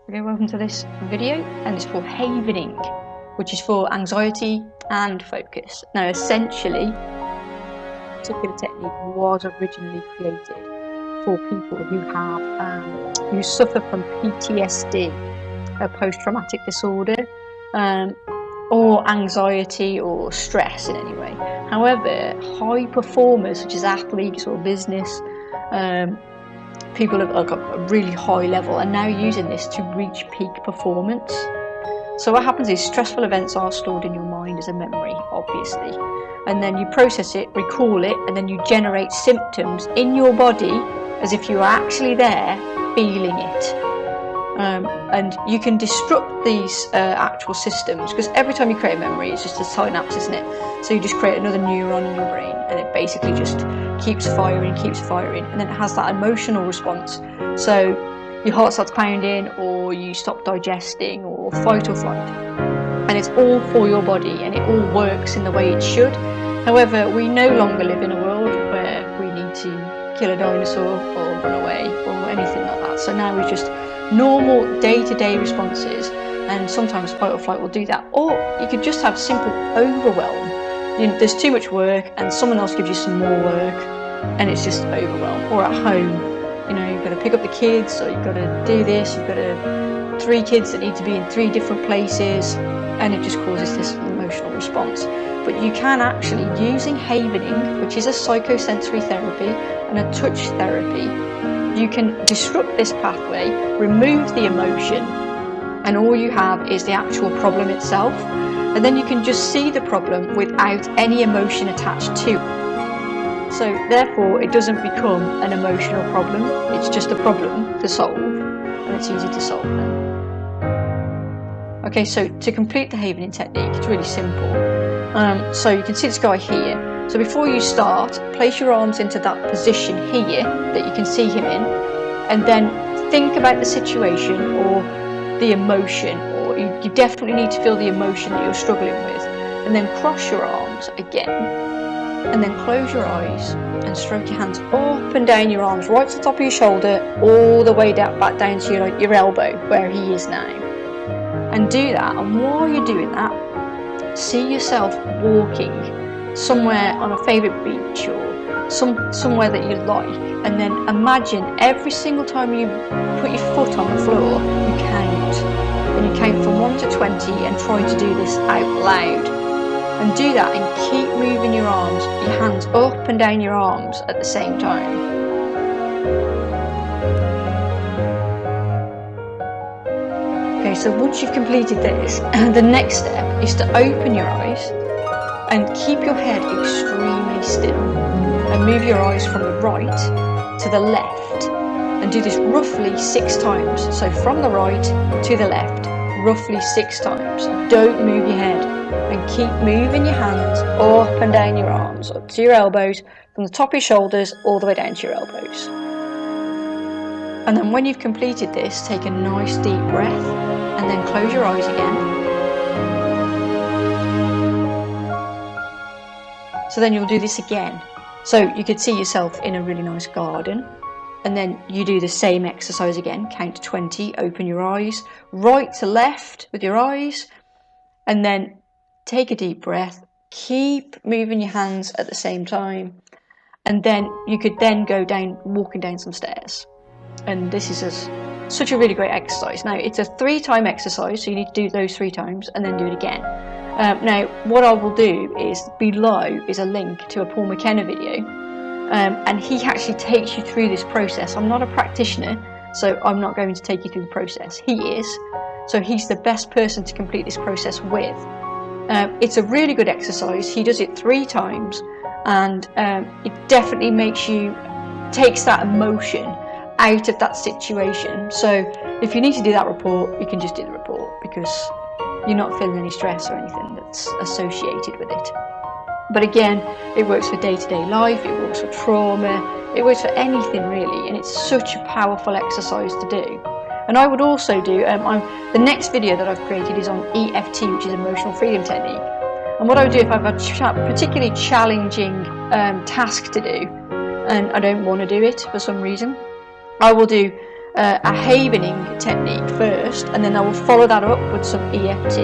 Okay, welcome to this video, and it's for havening, which is for anxiety and focus. Now, essentially, this particular technique was originally created for people who have who suffer from PTSD, a post-traumatic disorder, or anxiety or stress in any way. However, high performers such as athletes or business people have got a really high level are now using this to reach peak performance. So what happens is stressful events are stored in your mind as a memory, obviously, and then you process it, recall it, and then you generate symptoms in your body as if you are actually there feeling it. And you can disrupt these actual systems, because every time you create a memory, it's just a synapse, isn't it? So you just create another neuron in your brain, and it basically just keeps firing, and then it has that emotional response. So your heart starts pounding, or you stop digesting, or fight or flight. And it's all for your body, and it all works in the way it should. However, we no longer live in a world where we need to kill a dinosaur or run away or anything like that. So now it's just normal day-to-day responses, and sometimes fight or flight will do that. Or you could just have simple overwhelm. There's too much work and someone else gives you some more work and it's just overwhelm. Or at home, you've got to pick up the kids, or you've got to do this, you've got 3 kids that need to be in 3 different places, and it just causes this emotional response. But you can actually, using havening, which is a psychosensory therapy and a touch therapy, you can disrupt this pathway, remove the emotion, and all you have is the actual problem itself. And then you can just see the problem without any emotion attached to it. So therefore, it doesn't become an emotional problem. It's just a problem to solve, and it's easy to solve then. Okay, so to complete the havening technique, it's really simple. So you can see this guy here. So before you start, place your arms into that position here that you can see him in, and then think about the situation or the emotion, or you definitely need to feel the emotion that you're struggling with, and then cross your arms again, and then close your eyes and stroke your hands up and down your arms, right to the top of your shoulder, all the way down, back down to your elbow where he is now, and do that. And while you're doing that, see yourself walking somewhere on a favourite beach or somewhere that you like, and then imagine every single time you put your foot on the floor, you count, and you count from 1 to 20, and try to do this out loud, and do that, and keep moving your arms, your hands up and down your arms at the same time. Okay, so once you've completed this, the next step is to open your eyes and keep your head extremely still, and move your eyes from the right to the left, and do this roughly 6 times. So from the right to the left, roughly 6 times. Don't move your head, and keep moving your hands up and down your arms, up to your elbows, from the top of your shoulders all the way down to your elbows. And then when you've completed this, take a nice deep breath, and then close your eyes again. So then you'll do this again. So you could see yourself in a really nice garden, and then you do the same exercise again. Count to 20, open your eyes, right to left with your eyes, and then take a deep breath, keep moving your hands at the same time, and then you could then go down, walking down some stairs. And this is such a really great exercise. Now, it's a 3-time exercise, so you need to do those 3 times and then do it again. Now, what I will do is, below is a link to a Paul McKenna video, and he actually takes you through this process. I'm not a practitioner, so I'm not going to take you through the process. He is, so he's the best person to complete this process with. It's a really good exercise. He does it 3 times, and it definitely takes that emotion out of that situation. So if you need to do that report, you can just do the report, because you're not feeling any stress or anything that's associated with it. But again, it works for day-to-day life, it works for trauma, it works for anything really, and it's such a powerful exercise to do. And I would also do, the next video that I've created is on EFT, which is Emotional Freedom Technique. And what I would do if I've got a particularly challenging task to do, and I don't want to do it for some reason, I will do a havening technique first, and then I will follow that up with some EFT.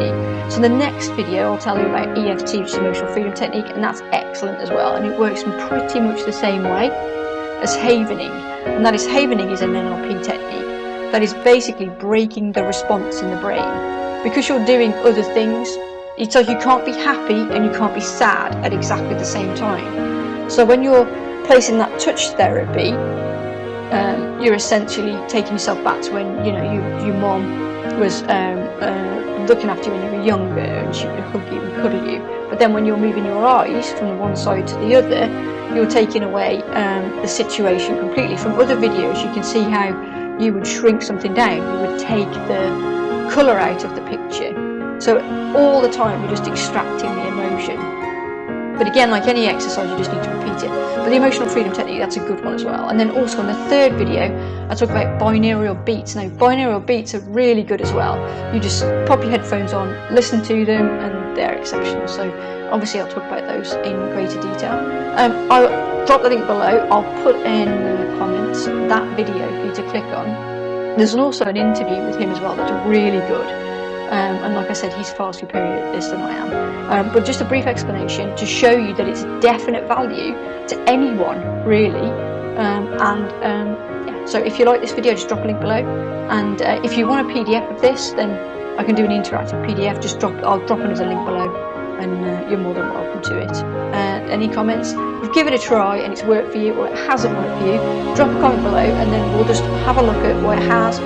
So in the next video I'll tell you about EFT, which is emotional freedom technique, and that's excellent as well, and it works in pretty much the same way as havening. And that is, havening is an NLP technique that is basically breaking the response in the brain, because you're doing other things. It's like you can't be happy and you can't be sad at exactly the same time. So when you're placing that touch therapy, you're essentially taking yourself back to when, you know, your mom was looking after you when you were younger, and she would hug you and cuddle you. But then when you're moving your eyes from one side to the other, you're taking away the situation completely. From other videos you can see how you would shrink something down, you would take the colour out of the picture. So all the time you're just extracting the emotion. But again, like any exercise, you just need to repeat it. But the emotional freedom technique, that's a good one as well. And then also in the third video, I talk about binaural beats. Now, binaural beats are really good as well. You just pop your headphones on, listen to them, and they're exceptional. So obviously I'll talk about those in greater detail. I'll drop the link below. I'll put in the comments that video for you to click on. There's also an interview with him as well that's really good. And like I said, he's far superior at this than I am. But just a brief explanation to show you that it's definite value to anyone, really. Yeah. So if you like this video, just drop a link below. And if you want a PDF of this, then I can do an interactive PDF. I'll drop another link below, and you're more than welcome to it. Any comments? If you give it a try and it's worked for you, or it hasn't worked for you, drop a comment below, and then we'll just have a look at what it has.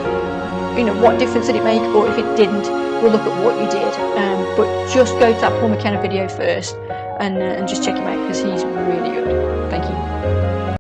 You know, what difference did it make, or if it didn't, we'll look at what you did. But just go to that Paul McKenna video first, and just check him out, because he's really good. Thank you.